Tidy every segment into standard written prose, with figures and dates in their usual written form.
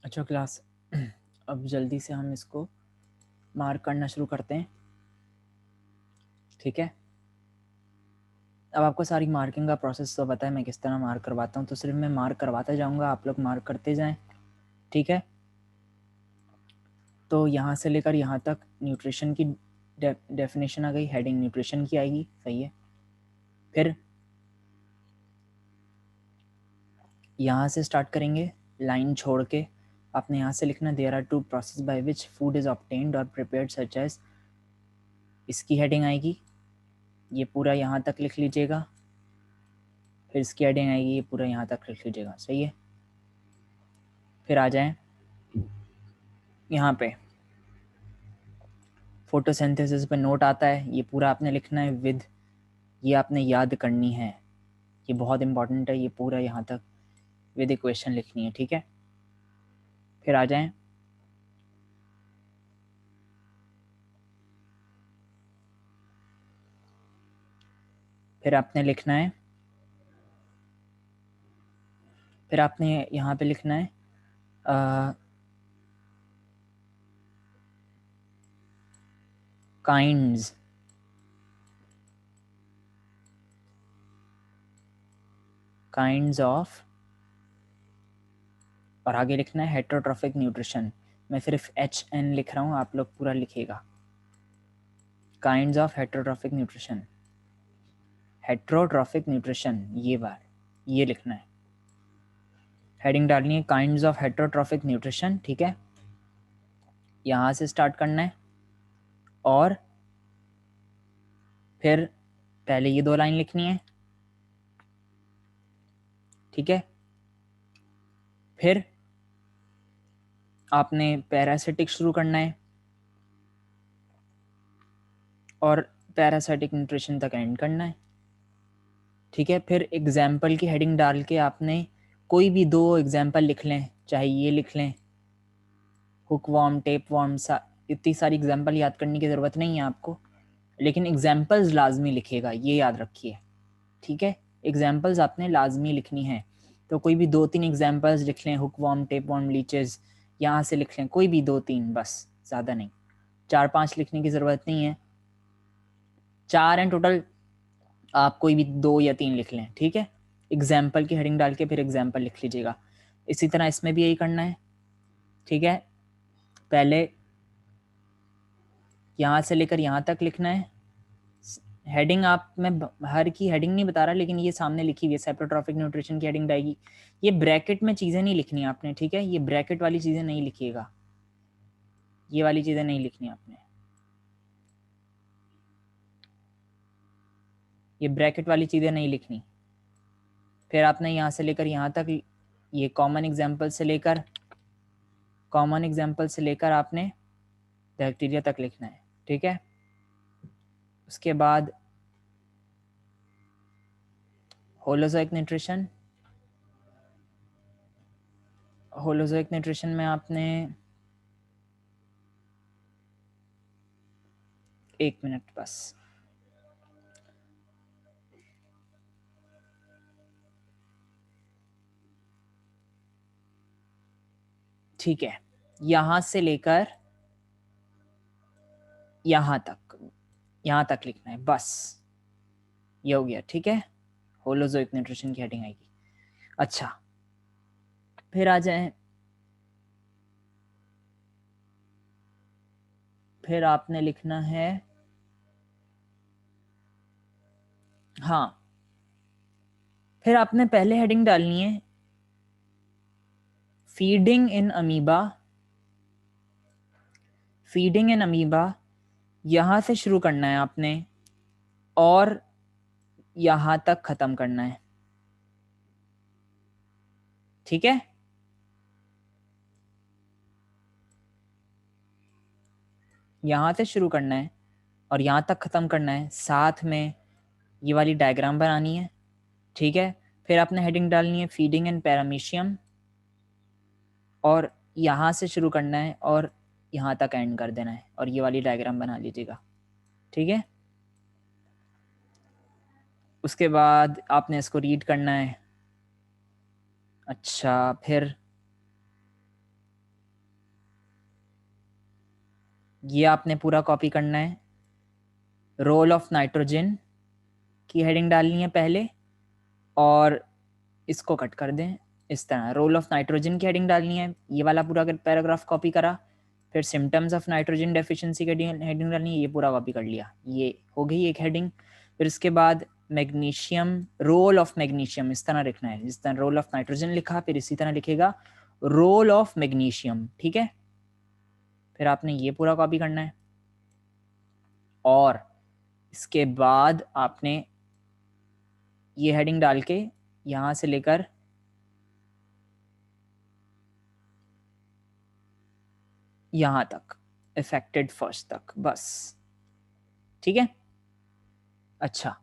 अच्छा क्लास, अब जल्दी से हम इसको मार्क करना शुरू करते हैं। ठीक है, अब आपको सारी मार्किंग का प्रोसेस तो पता है, मैं किस तरह मार्क करवाता हूँ, तो सिर्फ मैं मार्क करवाता जाऊँगा, आप लोग मार्क करते जाएं। ठीक है, तो यहाँ से लेकर यहाँ तक न्यूट्रिशन की डेफिनेशन आ गई, हेडिंग न्यूट्रिशन की आएगी। सही है, फिर यहाँ से स्टार्ट करेंगे, लाइन छोड़ के आपने यहाँ से लिखना there are two process by which food is obtained और प्रिपेयर्ड सच एज, इसकी हेडिंग आएगी, ये पूरा यहाँ तक लिख लीजिएगा। फिर इसकी हेडिंग आएगी, ये पूरा यहाँ तक लिख लीजिएगा। सही है, फिर आ जाएं यहाँ पे फोटोसिंथेसिस पे नोट आता है, ये पूरा आपने लिखना है विद, ये आपने याद करनी है, ये बहुत इंपॉर्टेंट है, ये पूरा यहाँ तक विद इक्वेशन लिखनी है। ठीक है, फिर आ जाएं फिर आपने लिखना है, फिर आपने यहाँ पे लिखना है काइंड्स ऑफ, और आगे लिखना है हेटरोट्रॉफिक न्यूट्रिशन। मैं सिर्फ HN लिख रहा हूँ, आप लोग पूरा लिखिएगा, kinds of heterotrophic nutrition. Heterotrophic nutrition ये बार ये लिखना है, हेडिंग डालनी है काइंड्स ऑफ हेटरोट्रॉफिक न्यूट्रिशन। ठीक है, यहाँ से स्टार्ट करना है और फिर पहले ये 2 लाइन लिखनी है। ठीक है, फिर आपने पैरासिटिक शुरू करना है और पैरासिटिक न्यूट्रिशन तक एंड करना है। ठीक है, फिर एग्जाम्पल की हेडिंग डाल के आपने कोई भी 2 एग्जाम्पल लिख लें, चाहे ये लिख लें हुक वॉर्म, टेप वॉर्म, इतनी सारी एग्जाम्पल याद करने की ज़रूरत नहीं है आपको, लेकिन एग्जाम्पल्स लाजमी लिखिएगा, ये याद रखिए। ठीक है, एग्जाम्पल्स आपने लाजमी लिखनी है, तो कोई भी 2-3 एग्जाम्पल्स लिख लें, hook warm, tape warm, leches, यहाँ से लिख लें कोई भी 2-3 बस, ज़्यादा नहीं, 4-5 लिखने की ज़रूरत नहीं है, 4 एंड टोटल, आप कोई भी 2 या 3 लिख लें। ठीक है, एग्जाम्पल की हेडिंग डाल के फिर एग्जाम्पल लिख लीजिएगा। इसी तरह इसमें भी यही करना है। ठीक है, पहले यहाँ से लेकर यहाँ तक लिखना है, हेडिंग आप, मैं हर की हेडिंग नहीं बता रहा, लेकिन ये सामने लिखी हुई है सेप्टोट्रॉफिक न्यूट्रिशन की हेडिंग आएगी, ये ब्रैकेट में चीज़ें नहीं लिखनी आपने। ठीक है, ये ब्रैकेट वाली चीज़ें नहीं लिखिएगा, ये वाली चीज़ें नहीं लिखनी आपने, ये ब्रैकेट वाली चीज़ें नहीं लिखनी। फिर आपने यहाँ से लेकर यहाँ तक, ये कॉमन एग्जाम्पल से लेकर आपने बैक्टीरिया तक लिखना है। ठीक है, उसके बाद होलोजोइक न्यूट्रिशन में आपने 1 मिनट बस, ठीक है, यहाँ से लेकर यहाँ तक लिखना है बस, ये हो गया। ठीक है, होलोजोइक न्यूट्रिशन की हेडिंग आएगी। अच्छा, फिर आ जाए, फिर आपने लिखना है, हाँ, फिर आपने पहले हेडिंग डालनी है फीडिंग इन अमीबा, यहां से शुरू करना है आपने और यहां तक खत्म करना है। ठीक है, यहां से शुरू करना है और यहां तक खत्म करना है, साथ में ये वाली डायग्राम बनानी है। ठीक है, फिर आपने हेडिंग डालनी है फीडिंग इन पैरामीशियम, और यहाँ से शुरू करना है और यहाँ तक एंड कर देना है, और ये वाली डायग्राम बना लीजिएगा। ठीक है, उसके बाद आपने इसको रीड करना है। अच्छा, फिर ये आपने पूरा कॉपी करना है। रोल ऑफ नाइट्रोजन की हेडिंग डालनी है पहले, और इसको कट कर दें इस तरह। रोल ऑफ नाइट्रोजन की हेडिंग डालनी है, ये वाला पूरा पैराग्राफ कॉपी करा। फिर सिम्टम्स ऑफ नाइट्रोजन डेफिशिएंसी की हेडिंग डालनी है, ये पूरा कॉपी कर लिया, ये हो गई एक हेडिंग। फिर उसके बाद मैग्नीशियम, रोल ऑफ मैग्नीशियम इस तरह लिखना है, जिस तरह रोल ऑफ नाइट्रोजन लिखा फिर इसी तरह लिखेगा रोल ऑफ मैग्नीशियम, ठीक है। फिर आपने ये पूरा कॉपी करना है, और इसके बाद आपने ये हेडिंग डाल के यहाँ से लेकर यहाँ तक, इफेक्टेड फर्स्ट तक, बस, ठीक है। अच्छा,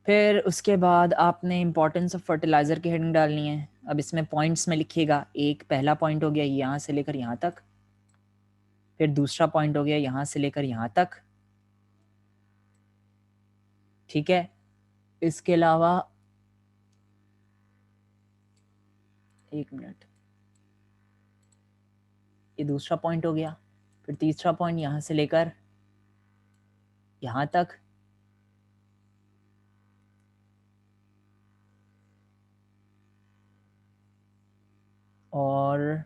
फिर उसके बाद आपने इंपॉर्टेंस ऑफ फर्टिलाइज़र की हेडिंग डालनी है। अब इसमें पॉइंट्स में लिखिएगा, एक पहला पॉइंट हो गया यहाँ से लेकर यहाँ तक, फिर दूसरा पॉइंट हो गया यहाँ से लेकर यहाँ तक, ठीक है। इसके अलावा एक मिनट, ये दूसरा पॉइंट हो गया, फिर तीसरा पॉइंट यहाँ से लेकर यहाँ तक, और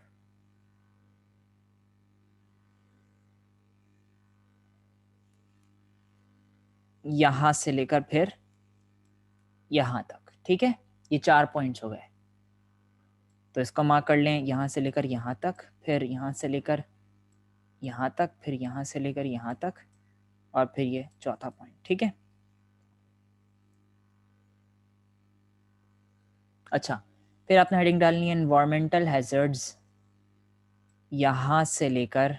यहाँ से लेकर फिर यहाँ तक, ठीक है। ये 4 पॉइंट्स हो गए, तो इसको मार्क कर लें, यहाँ से लेकर यहाँ तक, फिर यहाँ से लेकर यहाँ तक, फिर यहाँ से लेकर यहाँ तक, और फिर ये चौथा पॉइंट, ठीक है। अच्छा, फिर आपने हेडिंग डालनी है एनवायरमेंटल हैजर्ड्स, यहाँ से लेकर,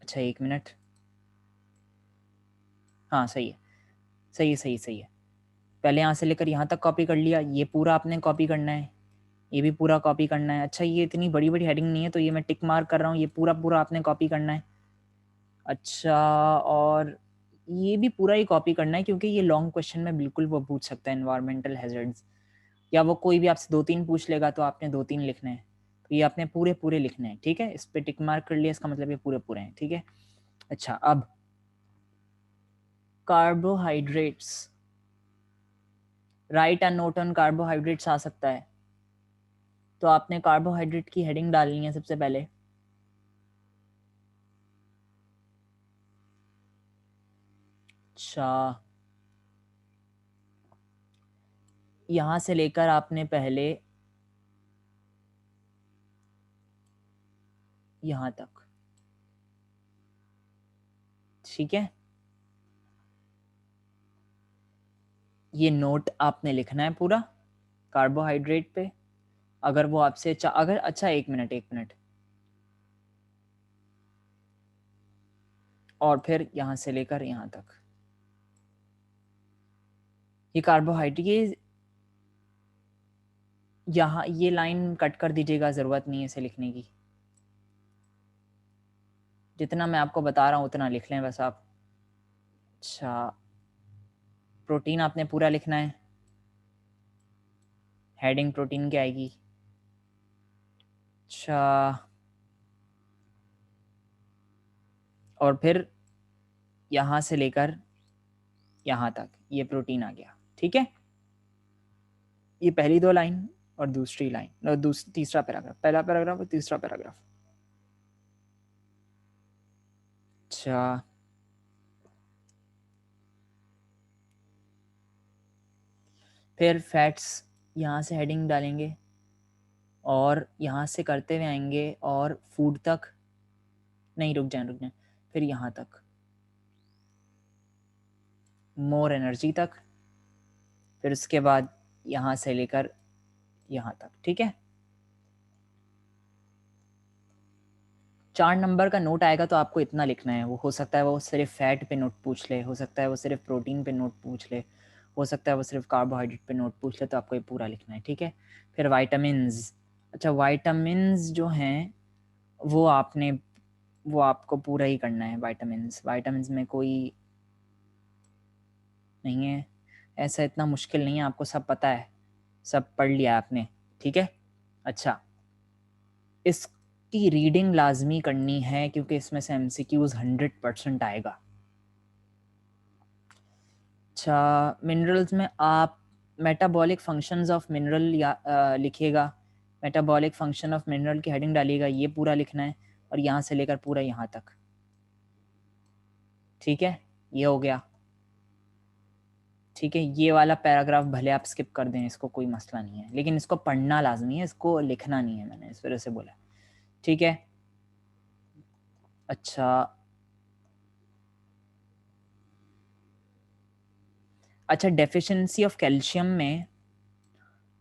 अच्छा एक मिनट, हाँ सही है, सही है, सही है, सही है। पहले यहाँ से लेकर यहाँ तक कॉपी कर लिया, ये पूरा आपने कॉपी करना है, ये भी पूरा कॉपी करना है। अच्छा, ये इतनी बड़ी बड़ी हेडिंग नहीं है तो ये मैं टिक मार्क कर रहा हूँ, ये पूरा पूरा आपने कॉपी करना है। अच्छा, और ये भी पूरा ही कॉपी करना है, क्योंकि ये लॉन्ग क्वेश्चन में बिल्कुल वो पूछ सकता है एनवायरमेंटल हैजर्ड्स, या वो कोई भी आपसे 2-3 पूछ लेगा तो आपने 2-3 लिखने हैं, तो ये आपने पूरे पूरे लिखने हैं, ठीक है। इस पर टिक मार्क कर लिया, इसका मतलब ये पूरे पूरे हैं, ठीक है। अच्छा, अब carbohydrates, write a note on carbohydrates आ सकता है, तो आपने कार्बोहाइड्रेट की हेडिंग डालनी है सबसे पहले। अच्छा, यहाँ से लेकर आपने पहले यहाँ तक, ठीक है। ये नोट आपने लिखना है पूरा कार्बोहाइड्रेट पे। अगर वो आपसे अगर, अच्छा एक मिनट एक मिनट, और फिर यहाँ से लेकर यहाँ तक, ये कार्बोहाइड्रेट, ये यहाँ ये लाइन कट कर दीजिएगा, ज़रूरत नहीं है इसे लिखने की, जितना मैं आपको बता रहा हूँ उतना लिख लें बस आप। अच्छा, प्रोटीन आपने पूरा लिखना है, हेडिंग प्रोटीन की आएगी। अच्छा, और फिर यहाँ से लेकर यहाँ तक ये प्रोटीन आ गया, ठीक है। ये पहली 2 लाइन और दूसरी लाइन और तीसरा पैराग्राफ, पहला पैराग्राफ और तीसरा पैराग्राफ। अच्छा, फिर फैट्स, यहाँ से हेडिंग डालेंगे और यहाँ से करते हुए आएंगे और फूड तक, नहीं रुक जाए रुक जाए, फिर यहाँ तक मोर एनर्जी तक, फिर उसके बाद यहाँ से लेकर यहाँ तक, ठीक है। 4 नंबर का नोट आएगा तो आपको इतना लिखना है। वो हो सकता है वो सिर्फ फैट पे नोट पूछ ले, हो सकता है वो सिर्फ प्रोटीन पे नोट पूछ ले, हो सकता है वो सिर्फ कार्बोहाइड्रेट पे नोट पूछ ले, तो आपको ये पूरा लिखना है, ठीक है। फिर वाइटामिन्स, अच्छा वाइटामिन्स जो हैं वो आपने, वो आपको पूरा ही करना है। वाइटामिन्स, वाइटामिन्स में कोई नहीं है ऐसा, इतना मुश्किल नहीं है, आपको सब पता है, सब पढ़ लिया आपने, ठीक है। अच्छा, इसकी रीडिंग लाजमी करनी है क्योंकि इसमें से MCQs 100% आएगा। अच्छा, मिनरल्स में आप मेटाबॉलिक फंक्शंस ऑफ मिनरल या लिखिएगा। मेटाबॉलिक फंक्शन ऑफ मिनरल की हेडिंग डालिएगा, ये पूरा लिखना है और यहाँ से लेकर पूरा यहाँ तक। ठीक है, ये हो गया। ठीक है, ये वाला पैराग्राफ भले आप स्किप कर दें, इसको कोई मसला नहीं है, लेकिन इसको पढ़ना लाजमी है, इसको लिखना नहीं है, मैंने इस वजह से बोला। ठीक है। अच्छा, डेफिशिएंसी ऑफ कैल्शियम में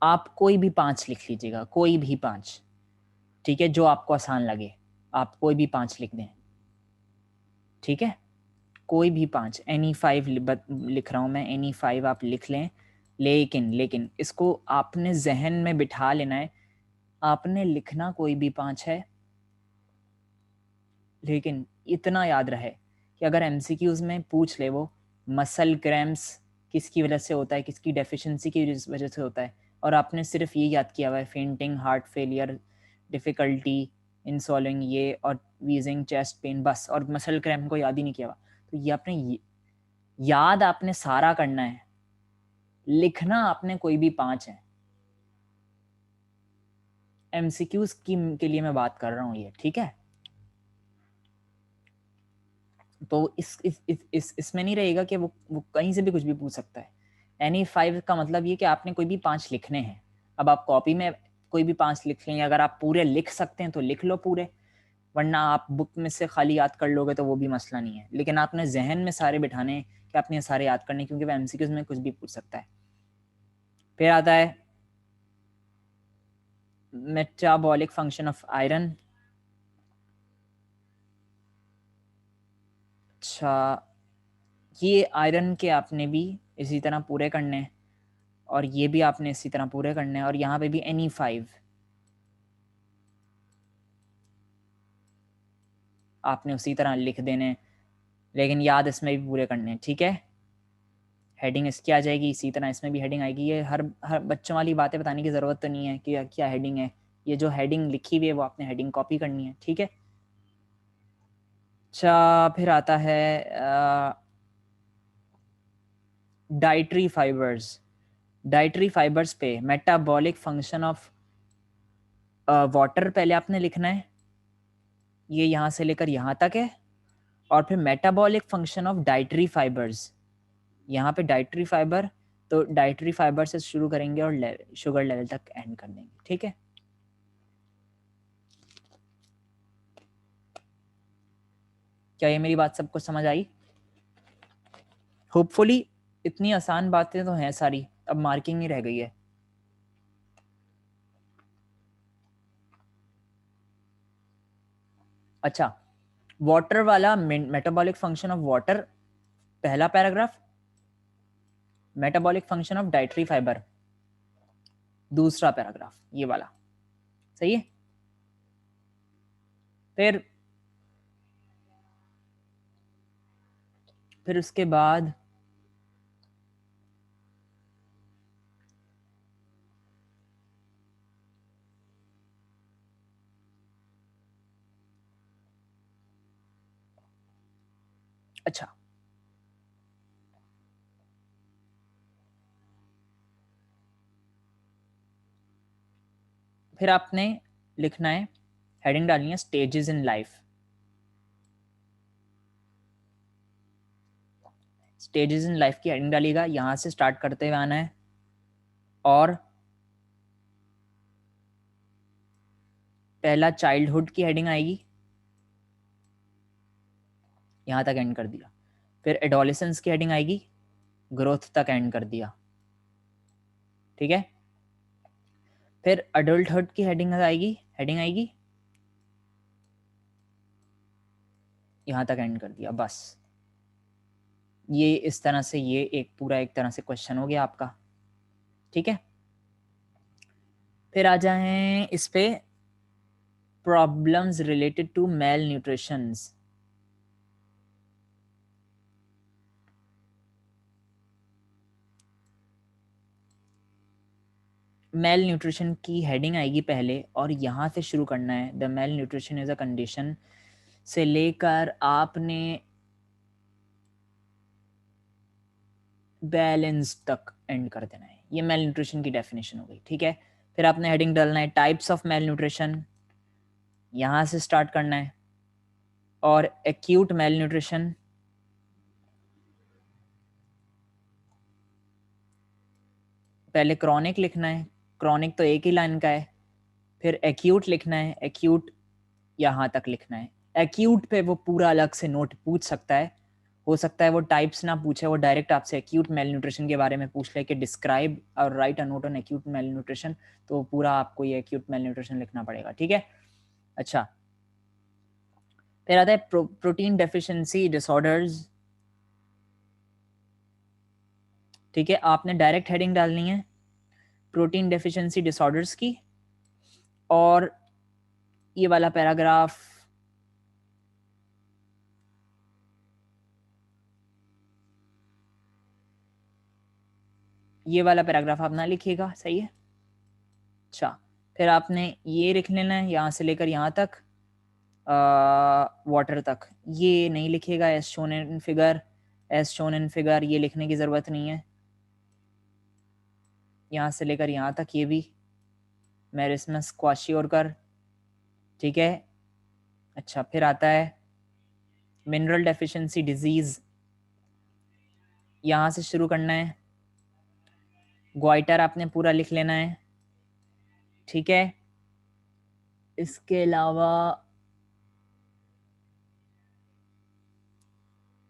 आप कोई भी 5 लिख लीजिएगा, कोई भी 5। ठीक है, जो आपको आसान लगे आप कोई भी 5 लिख दें। ठीक है, कोई भी 5, एनी 5 लिख रहा हूँ मैं, एनी 5 आप लिख लें। लेकिन इसको आपने जहन में बिठा लेना है, आपने लिखना कोई भी 5 है, लेकिन इतना याद रहे कि अगर MCQs में पूछ ले वो मसल क्रैम्प्स किसकी वजह से होता है, किसकी डेफिशिएंसी की वजह से होता है, और आपने सिर्फ ये याद किया हुआ है fainting, heart failure, difficulty in solving ये, और वीजिंग, चेस्ट पेन, बस, और मसल क्रैम्प को याद ही नहीं किया हुआ, तो ये आपने याद आपने सारा करना है, लिखना आपने कोई भी 5 है। MCQs के लिए मैं बात कर रहा हूँ ये। ठीक है, तो इसमें नहीं रहेगा कि वो कहीं से भी कुछ भी पूछ सकता है। एनी 5 का मतलब ये कि आपने कोई भी 5 लिखने हैं। अब आप कॉपी में कोई भी 5 लिख लें, अगर आप पूरे लिख सकते हैं तो लिख लो पूरे, वरना आप बुक में से खाली याद कर लोगे तो वो भी मसला नहीं है, लेकिन आपने जहन में सारे बिठाने कि आपने सारे याद करने, क्योंकि वो MCQs में कुछ भी पूछ सकता है। फिर आता है मेटाबॉलिक फंक्शन ऑफ आयरन। अच्छा, ये आयरन के आपने भी इसी तरह पूरे करने हैं, और ये भी आपने इसी तरह पूरे करने हैं, और यहाँ पे भी एनी 5 आपने उसी तरह लिख देने, लेकिन याद इसमें भी पूरे करने हैं। ठीक है, हेडिंग इसकी आ जाएगी, इसी तरह इसमें भी हेडिंग आएगी। ये हर बच्चों वाली बातें बताने की ज़रूरत तो नहीं है कि क्या हेडिंग है, ये जो हेडिंग लिखी हुई है वो आपने हेडिंग कॉपी करनी है। ठीक है। अच्छा, फिर आता है डाइटरी फाइबर्स। डाइटरी फाइबर्स पे मेटाबॉलिक फंक्शन ऑफ वाटर पहले आपने लिखना है, ये यहाँ से लेकर यहाँ तक है, और फिर metabolic function of dietary fibres, यहाँ पे डाइटरी फाइबर, तो डाइटरी फाइबर से शुरू करेंगे और शुगर लेवल तक एंड कर देंगे। ठीक है, क्या ये मेरी बात सबको समझ आई? होपफुली। इतनी आसान बातें तो हैं सारी, अब मार्किंग ही रह गई है। अच्छा, वाटर वाला, मेटाबॉलिक फंक्शन ऑफ वाटर पहला paragraph, metabolic function of dietary fibre दूसरा पैराग्राफ, ये वाला। सही है। फिर उसके बाद अच्छा, फिर आपने लिखना है, हेडिंग डालनी है stages in life. Stages in life की हेडिंग डालिएगा, यहां से स्टार्ट करते हुए आना है, और पहला चाइल्डहुड की हेडिंग आएगी, यहां तक एंड कर दिया। फिर एडोलेसेंस की हेडिंग आएगी, ग्रोथ तक एंड कर दिया। ठीक है, फिर अडल्टहुड की हेडिंग आएगी, यहां तक एंड कर दिया, बस। ये इस तरह से ये एक पूरा एक तरह से क्वेश्चन हो गया आपका। ठीक है, फिर आ जाएं इस पे, problems related to malnutritions. Malnutrition की हेडिंग आएगी पहले और यहाँ से शुरू करना है, the malnutrition is a condition से लेकर आपने बैलेंस तक एंड कर देना है। ये मेल न्यूट्रिशन की डेफिनेशन हो गई, ठीक है। फिर आपने हेडिंग डालना है टाइप्स ऑफ मेल न्यूट्रिशन, यहाँ से स्टार्ट करना है, और एक्यूट मेल न्यूट्रिशन, पहले क्रॉनिक लिखना है, क्रॉनिक तो एक ही लाइन का है, फिर एक्यूट लिखना है, एक्यूट यहाँ तक लिखना है। एक्यूट पे वो पूरा अलग से नोट पूछ सकता है, हो सकता है वो टाइप्स ना पूछे, वो डायरेक्ट आपसे एक्यूट मेल न्यूट्रिशन के बारे में पूछ ले कि डिस्क्राइब और write a note on acute mail nutrition, तो पूरा आपको ये एक्यूट मेल न्यूट्रिशन लिखना पड़ेगा, ठीक है। अच्छा, फिर आता है प्रोटीन डेफिशिएंसी डिसऑर्डर्स, ठीक है। आपने डायरेक्ट हेडिंग डालनी है प्रोटीन डेफिशिएंसी डिसऑर्डर्स की, और ये वाला पैराग्राफ आप ना लिखिएगा, सही है। अच्छा, फिर आपने ये लिख लेना है यहाँ से लेकर यहाँ तक, वाटर तक ये नहीं लिखेगा, as shown in figure, as shown in figure ये लिखने की ज़रूरत नहीं है। यहाँ से लेकर यहाँ तक ये भी मेरिस्मस क्वाशियोरकर, ठीक है। अच्छा, फिर आता है मिनरल डेफिशिएंसी डिजीज़, यहाँ से शुरू करना है, ग्वाइटर आपने पूरा लिख लेना है, ठीक है। इसके अलावा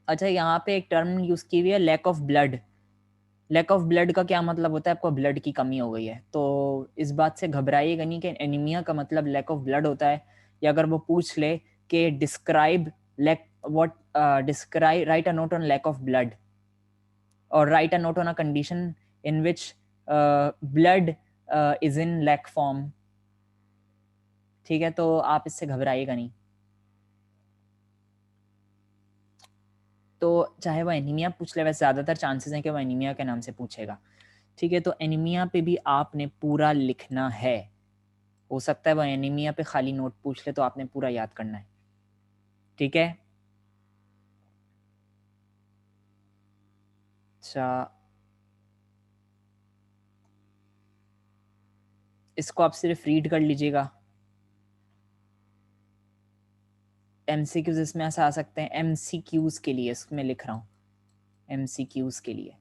अच्छा, यहाँ पे एक टर्म यूज़ की हुई है lack of blood. Lack of blood का क्या मतलब होता है? आपको ब्लड की कमी हो गई है, तो इस बात से घबराइएगा नहीं कि एनीमिया का मतलब लैक ऑफ ब्लड होता है। या अगर वो पूछ ले कि describe lack what, describe write a note on lack of blood और write a note on a condition in which blood is in lack form, ठीक है। तो आप इससे घबराइएगा नहीं। तो चाहे वो एनीमिया पूछ ले, वैसे ज़्यादातर चांसेस हैं कि वो एनीमिया के नाम से पूछेगा, ठीक है। तो एनीमिया पे भी आपने पूरा लिखना है। हो सकता है वो एनीमिया पे खाली नोट पूछ ले, तो आपने पूरा याद करना है, ठीक है। अच्छा, इसको आप सिर्फ रीड कर लीजिएगा। एमसीक्यूज इसमें ऐसा आ सकते हैं, एमसीक्यूज के लिए इसमें लिख रहा हूँ, एमसीक्यूज के लिए,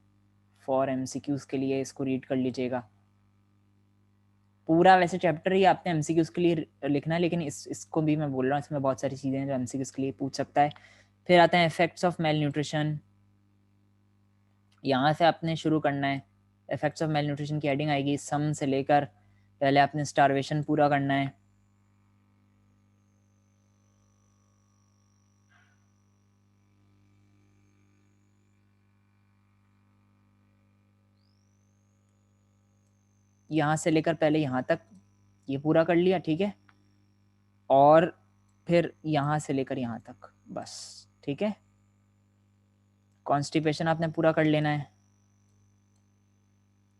फॉर एमसीक्यूज के लिए इसको रीड कर लीजिएगा। पूरा वैसे चैप्टर ही आपने एमसीक्यूज के लिए लिखना है, लेकिन इसको भी मैं बोल रहा हूँ, इसमें बहुत सारी चीज़ें हैं जो एमसीक्यूज के लिए पूछ सकता है। फिर आते हैं इफेक्ट्स ऑफ मेल न्यूट्रिशन, यहाँ से आपने शुरू करना है। इफेक्ट्स ऑफ मेल न्यूट्रिशन की हेडिंग आएगी सम से लेकर, पहले आपने स्टारवेशन पूरा करना है, यहाँ से लेकर पहले यहाँ तक ये पूरा कर लिया, ठीक है। और फिर यहाँ से लेकर यहाँ तक बस, ठीक है। कॉन्स्टिपेशन आपने पूरा कर लेना है,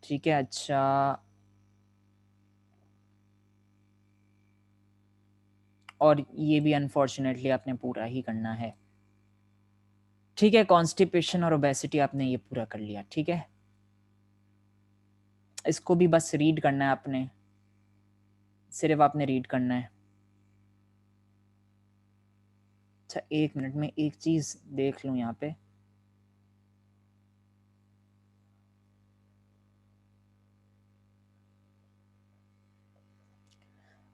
ठीक है। अच्छा, और ये भी अनफॉर्चुनेटली आपने पूरा ही करना है, ठीक है। कॉन्स्टिपेशन और ओबेसिटी आपने ये पूरा कर लिया, ठीक है। इसको भी बस रीड करना है आपने, सिर्फ आपने रीड करना है। अच्छा, एक मिनट में एक चीज़ देख लूँ यहाँ पे।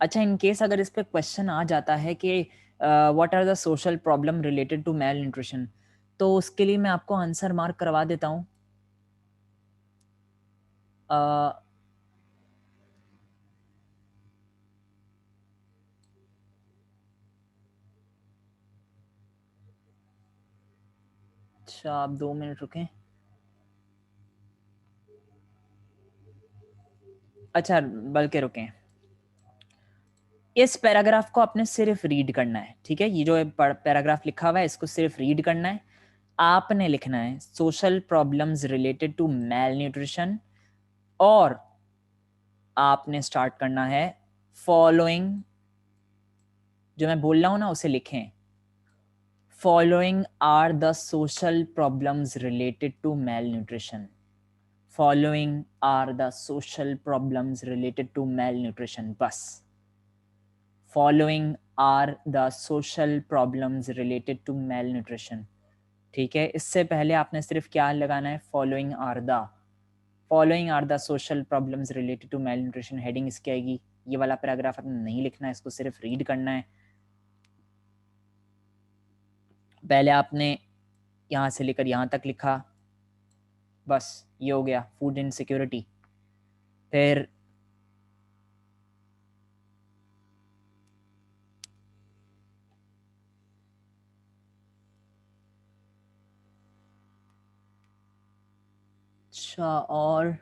अच्छा, इन केस अगर इस पे क्वेश्चन आ जाता है कि what are the social problem related to malnutrition, तो उसके लिए मैं आपको आंसर मार्क करवा देता हूँ। अच्छा, आप 2 मिनट रुकें। अच्छा, बल्कि रुकें, इस पैराग्राफ को आपने सिर्फ रीड करना है, ठीक है। ये जो पैराग्राफ लिखा हुआ है इसको सिर्फ रीड करना है। आपने लिखना है social problems related to malnutrition, और आपने स्टार्ट करना है फॉलोइंग, जो मैं बोल रहा हूं ना उसे लिखें। Following are the social problems related to malnutrition. Following are the social problems related to malnutrition, बस following are the social problems related to malnutrition. ठीक है, इससे पहले आपने सिर्फ क्या लगाना है, following are the social problems related to malnutrition. Heading इसकी आएगी, ये वाला पैराग्राफ आपने नहीं लिखना है, इसको सिर्फ रीड करना है। पहले आपने यहाँ से लेकर यहाँ तक लिखा, बस ये हो गया फूड इनसिक्योरिटी। फिर अच्छा, और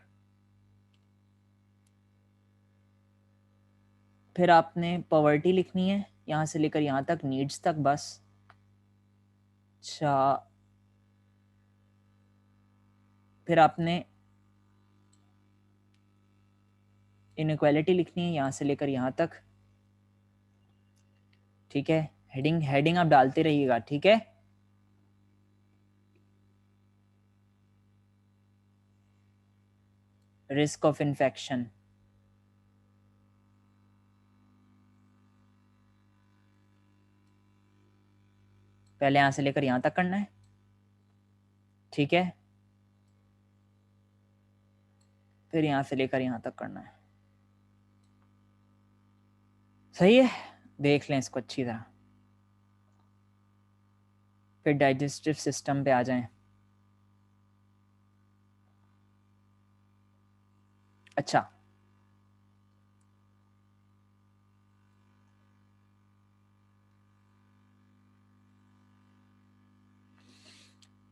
फिर आपने पॉवर्टी लिखनी है यहाँ से लेकर यहाँ तक, नीड्स तक, बस। अच्छा, फिर आपने इनइक्वालिटी लिखनी है यहाँ से लेकर यहाँ तक। ठीक है, हेडिंग आप डालते रहिएगा, ठीक है। रिस्क ऑफ इन्फेक्शन, पहले यहाँ से लेकर यहाँ तक करना है, ठीक है। फिर यहाँ से लेकर यहाँ तक करना है, सही है। देख लें इसको अच्छी तरह। फिर डाइजेस्टिव सिस्टम पे आ जाएं। अच्छा,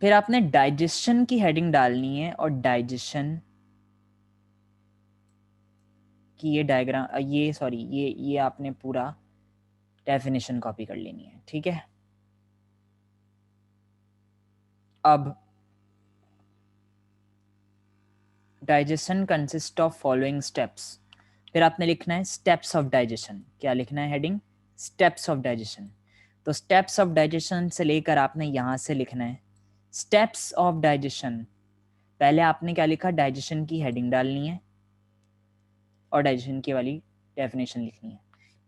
फिर आपने डाइजेशन की हेडिंग डालनी है, और डाइजेशन कि ये डायग्राम, ये सॉरी, ये आपने पूरा डेफिनेशन कॉपी कर लेनी है, ठीक है। अब digestion consist of following steps, फिर आपने लिखना है स्टेप्स ऑफ डाइजेशन। क्या लिखना है हेडिंग, स्टेप्स ऑफ डाइजेशन। तो स्टेप्स ऑफ डाइजेशन से लेकर आपने यहाँ से लिखना है स्टेप्स ऑफ डाइजेशन। पहले आपने क्या लिखा, डाइजेशन की हेडिंग डालनी है और डाइजेशन की वाली डेफिनेशन लिखनी है।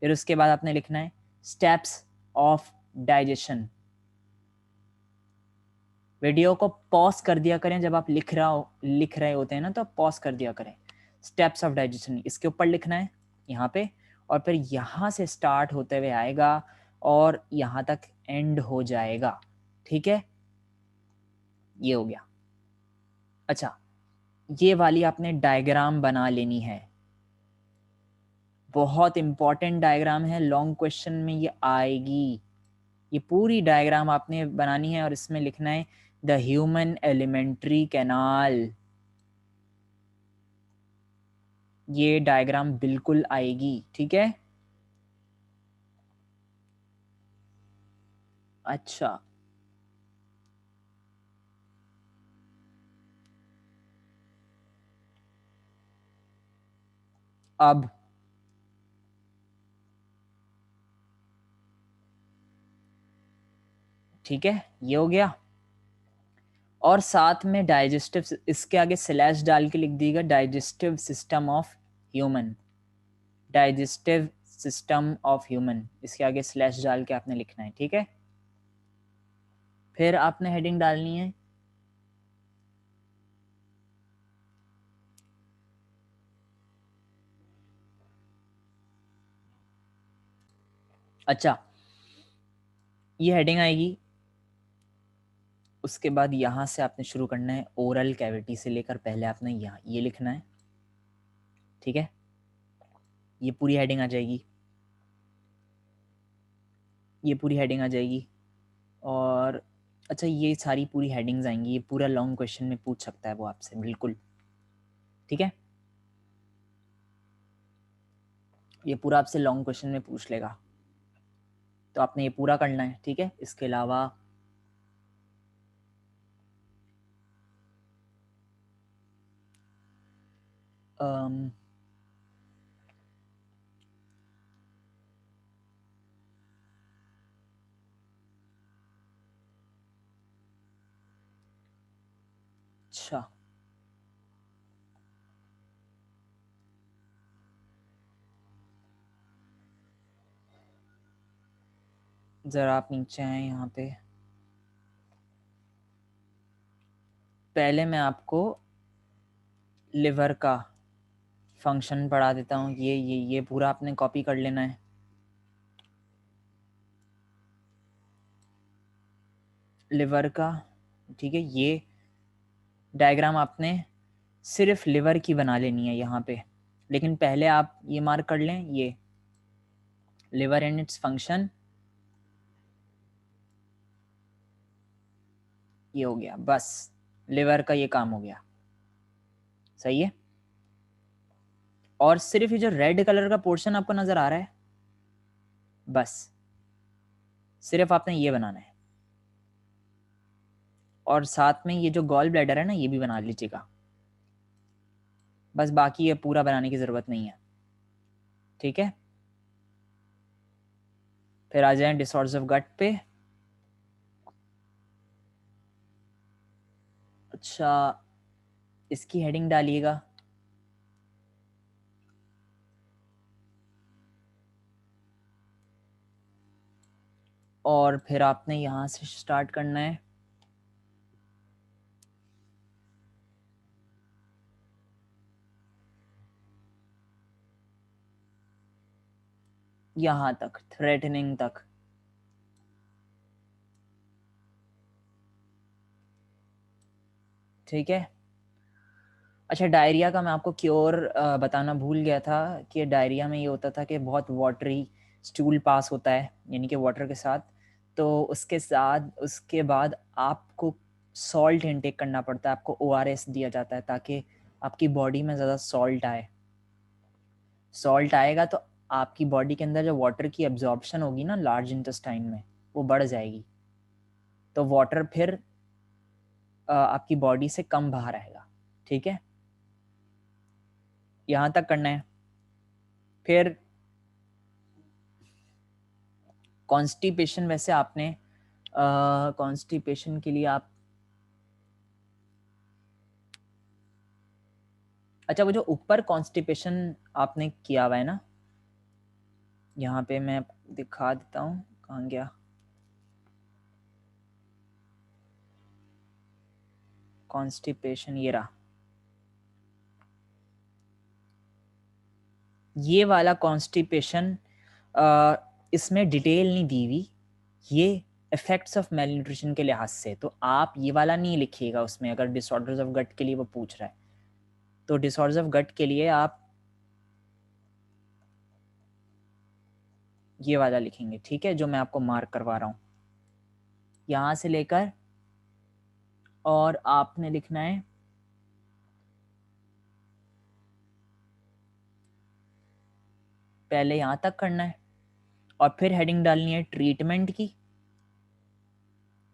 फिर उसके बाद आपने लिखना है स्टेप्स ऑफ डाइजेशन। वीडियो को पॉज कर दिया करें जब आप लिख रहे होते हैं ना, तो पॉज कर दिया करें। स्टेप्स ऑफ डाइजेशन इसके ऊपर लिखना है यहाँ पे, और फिर यहाँ से स्टार्ट होते हुए आएगा और यहाँ तक एंड हो जाएगा, ठीक है। ये हो गया। अच्छा, ये वाली आपने डायग्राम बना लेनी है, बहुत इंपॉर्टेंट डायग्राम है, लॉन्ग क्वेश्चन में ये आएगी। ये पूरी डायग्राम आपने बनानी है और इसमें लिखना है द ह्यूमन एलिमेंट्री कैनाल। ये डायग्राम बिल्कुल आएगी, ठीक है। अच्छा, अब ठीक है, ये हो गया। और साथ में डाइजेस्टिव, इसके आगे स्लैश डाल के लिख दीजिएगा digestive system of human. Digestive system of human, इसके आगे स्लैश डाल के आपने लिखना है, ठीक है। फिर आपने हेडिंग डालनी है अच्छा, ये हेडिंग आएगी। उसके बाद यहाँ से आपने शुरू करना है ओरल कैविटी से लेकर, पहले आपने यहाँ ये लिखना है, ठीक है। ये पूरी हेडिंग आ जाएगी, ये पूरी हेडिंग आ जाएगी। और अच्छा, ये सारी पूरी हेडिंग्स आएंगी, ये पूरा लॉन्ग क्वेश्चन में पूछ सकता है वो आपसे, बिल्कुल, ठीक है। ये पूरा आपसे लॉन्ग क्वेश्चन में पूछ लेगा, तो आपने ये पूरा करना है, ठीक है। इसके अलावा अच्छा, ज़रा आप नीचे आए यहाँ पे। पहले मैं आपको लिवर का फंक्शन पढ़ा देता हूँ। ये पूरा आपने कॉपी कर लेना है। लिवर का, ठीक है, ये डायग्राम आपने सिर्फ लिवर की बना लेनी है यहाँ पे। लेकिन पहले आप ये मार्क कर लें, ये लिवर एंड इट्स फंक्शन, ये हो गया। बस लिवर का ये काम हो गया, सही है। और सिर्फ ये जो रेड कलर का पोर्शन आपको नजर आ रहा है, बस सिर्फ आपने ये बनाना है। और साथ में ये जो गॉल ब्लैडर है ना, ये भी बना लीजिएगा। बस बाकी ये पूरा बनाने की ज़रूरत नहीं है, ठीक है। फिर आ जाएं डिसऑर्डर्स ऑफ गट पे। अच्छा, इसकी हेडिंग डालिएगा। और फिर आपने यहाँ से स्टार्ट करना है। यहाँ तक, थ्रेटनिंग तक, ठीक है। अच्छा, डायरिया का मैं आपको क्योर बताना भूल गया था कि डायरिया में ये होता था कि बहुत वाटरी स्टूल पास होता है, यानी कि वाटर के साथ। तो उसके साथ उसके बाद आपको सॉल्ट इनटेक करना पड़ता है। आपको ORS दिया जाता है ताकि आपकी बॉडी में ज़्यादा सॉल्ट आए। सॉल्ट आएगा तो आपकी बॉडी के अंदर जो वाटर की एब्जॉर्प्शन होगी ना लार्ज इंटेस्टाइन में, वो बढ़ जाएगी। तो वाटर फिर आपकी बॉडी से कम बाहर आएगा, ठीक है। यहाँ तक करना है। फिर कॉन्स्टिपेशन, वैसे आपने कॉन्स्टिपेशन के लिए आप, अच्छा वो जो ऊपर कॉन्स्टिपेशन आपने किया हुआ है ना, यहाँ पे मैं दिखा देता हूँ, कहाँ गया। कॉन्स्टिपेशन ये रहा, ये वाला कॉन्स्टिपेशन। इसमें डिटेल नहीं दी हुई, ये इफेक्ट्स ऑफ मेल न्यूट्रिशन के लिहाज से। तो आप ये वाला नहीं लिखिएगा उसमें, अगर डिसऑर्डर्स ऑफ गट के लिए वो पूछ रहा है। तो डिसऑर्डर्स ऑफ गट के लिए आप ये वाला लिखेंगे, ठीक है, जो मैं आपको मार्क करवा रहा हूँ। यहाँ से लेकर और आपने लिखना है पहले यहाँ तक करना है, और फिर हेडिंग डालनी है ट्रीटमेंट की,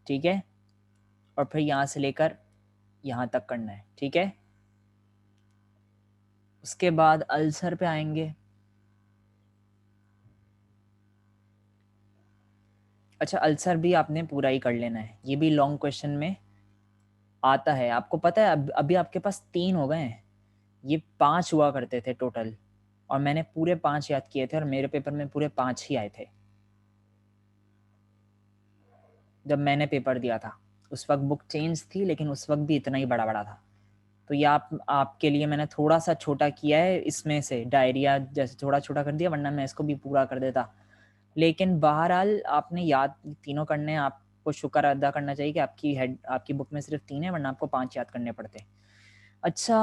ठीक है। और फिर यहाँ से लेकर यहाँ तक करना है, ठीक है। उसके बाद अल्सर पे आएंगे। अच्छा, अल्सर भी आपने पूरा ही कर लेना है, ये भी लॉन्ग क्वेश्चन में आता है। आपको पता है अभी आपके पास 3 हो गए हैं, ये 5 हुआ करते थे टोटल, और मैंने पूरे 5 याद किए थे, और मेरे पेपर में पूरे 5 ही आए थे जब मैंने पेपर दिया था। उस वक्त बुक चेंज थी, लेकिन उस वक्त भी इतना ही बड़ा बड़ा था। तो ये आपके लिए मैंने थोड़ा सा छोटा किया है, इसमें से डायरिया जैसे थोड़ा छोटा कर दिया, वरना मैं इसको भी पूरा कर देता। लेकिन बहरहाल आपने याद तीनों करने हैं। आपको शुक्र अदा करना चाहिए कि आपकी बुक में सिर्फ 3 है, वरना आपको 5 याद करने पड़ते। अच्छा,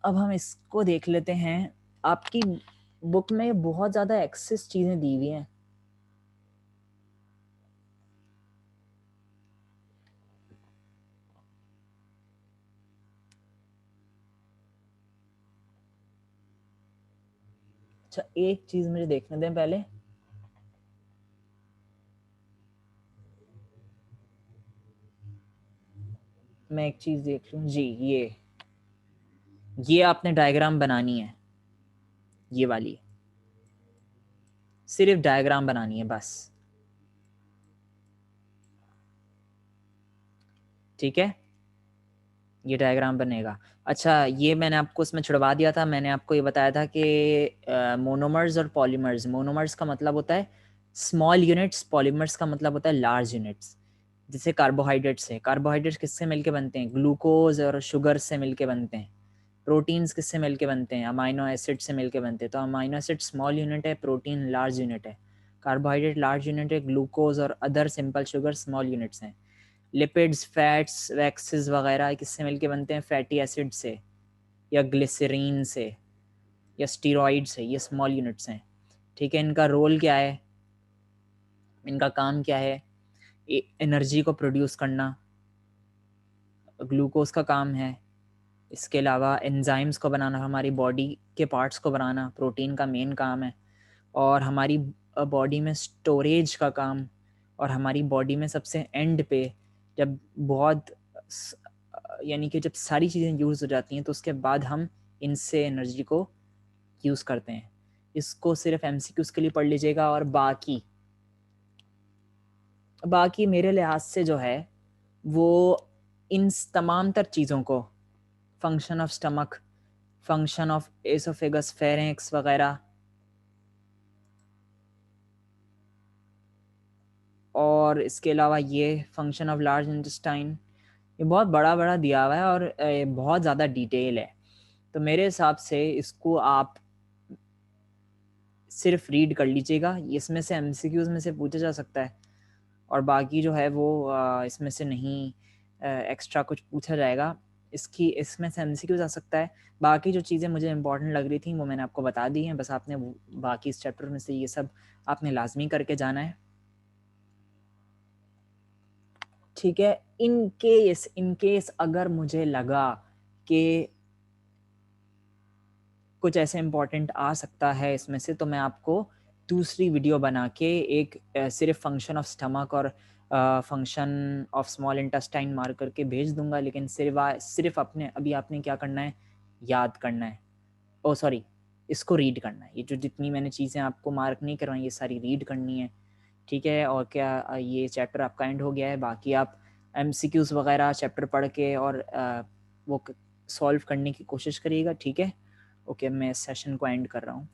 अब हम इसको देख लेते हैं। आपकी बुक में बहुत ज़्यादा एक्सेस चीज़ें दी हुई हैं। अच्छा, एक चीज़ मुझे देखने दें पहले। मैं एक चीज़ देख लूँ जी। ये आपने डायग्राम बनानी है, ये वाली सिर्फ डायग्राम बनानी है बस, ठीक है। ये डायग्राम बनेगा। अच्छा, ये मैंने आपको इसमें छुड़वा दिया था। मैंने आपको ये बताया था कि मोनोमर्स और पॉलीमर्स, मोनोमर्स का मतलब होता है स्मॉल यूनिट्स, पॉलीमर्स का मतलब होता है लार्ज यूनिट्स। जैसे कार्बोहाइड्रेट्स है, कार्बोहाइड्रेट्स किससे मिलके बनते हैं? ग्लूकोज और शुगर से मिलके बनते हैं। प्रोटीन्स किससे मिलके बनते हैं? अमाइनो एसिड से मिलके बनते हैं। तो अमाइनो एसिड स्मॉल यूनिट है, प्रोटीन लार्ज यूनिट है, कार्बोहाइड्रेट लार्ज यूनिट है, ग्लूकोज और other simple sugar small units हैं। लिपिड्स, फैट्स, वैक्सेस वगैरह किससे मिलके बनते हैं? फैटी एसिड से या ग्लिसरीन से या स्टीरॉइड से, ये स्मॉल यूनिट्स हैं। ठीक है, इनका रोल क्या है, इनका काम क्या है? एनर्जी को प्रोड्यूस करना ग्लूकोज का काम है। इसके अलावा एंजाइम्स को बनाना, हमारी बॉडी के पार्ट्स को बनाना प्रोटीन का मेन काम है। और हमारी बॉडी में स्टोरेज का काम, और हमारी बॉडी में सबसे एंड पे जब बहुत यानी कि जब सारी चीज़ें यूज़ हो जाती हैं तो उसके बाद हम इनसे एनर्जी को यूज़ करते हैं। इसको सिर्फ एमसीक्यूज़ के लिए पढ़ लीजिएगा। और बाकी मेरे लिहाज से जो है वो इन तमाम तर चीज़ों को, function of stomach, function of oesophagus, pharynx वगैरह, और इसके अलावा ये फंक्शन ऑफ लार्ज इंटेस्टाइन, ये बहुत बड़ा बड़ा दिया हुआ है और बहुत ज़्यादा डिटेल है। तो मेरे हिसाब से इसको आप सिर्फ रीड कर लीजिएगा। इसमें से एमसीक्यूज़ में से पूछा जा सकता है, और बाकी जो है वो इसमें से नहीं एक्स्ट्रा कुछ पूछा जाएगा। इसमें से एमसीक्यूज़ आ सकता है। बाकी जो चीज़ें मुझे इंपॉर्टेंट लग रही थी वो मैंने आपको बता दी हैं। बस आपने बाकी इस चैप्टर में से ये सब आपने लाजमी करके जाना है। ठीक है, इन केस अगर मुझे लगा कि कुछ ऐसे इम्पोर्टेंट आ सकता है इसमें से, तो मैं आपको दूसरी वीडियो बना के एक सिर्फ फंक्शन ऑफ स्टमक और फंक्शन ऑफ स्मॉल इंटेस्टाइन मार करके भेज दूंगा। लेकिन सिर्फ अपने अभी आपने क्या करना है, याद करना है, ओ सॉरी, इसको रीड करना है। ये जो जितनी मैंने चीज़ें आपको मार्क नहीं करवाई ये सारी रीड करनी है। ठीक है, और क्या ये चैप्टर आपका एंड हो गया है। बाकी आप एमसीक्यूज़ वगैरह चैप्टर पढ़ के और वो सॉल्व करने की कोशिश करिएगा। ठीक है, ओके, मैं इस सेशन को एंड कर रहा हूँ।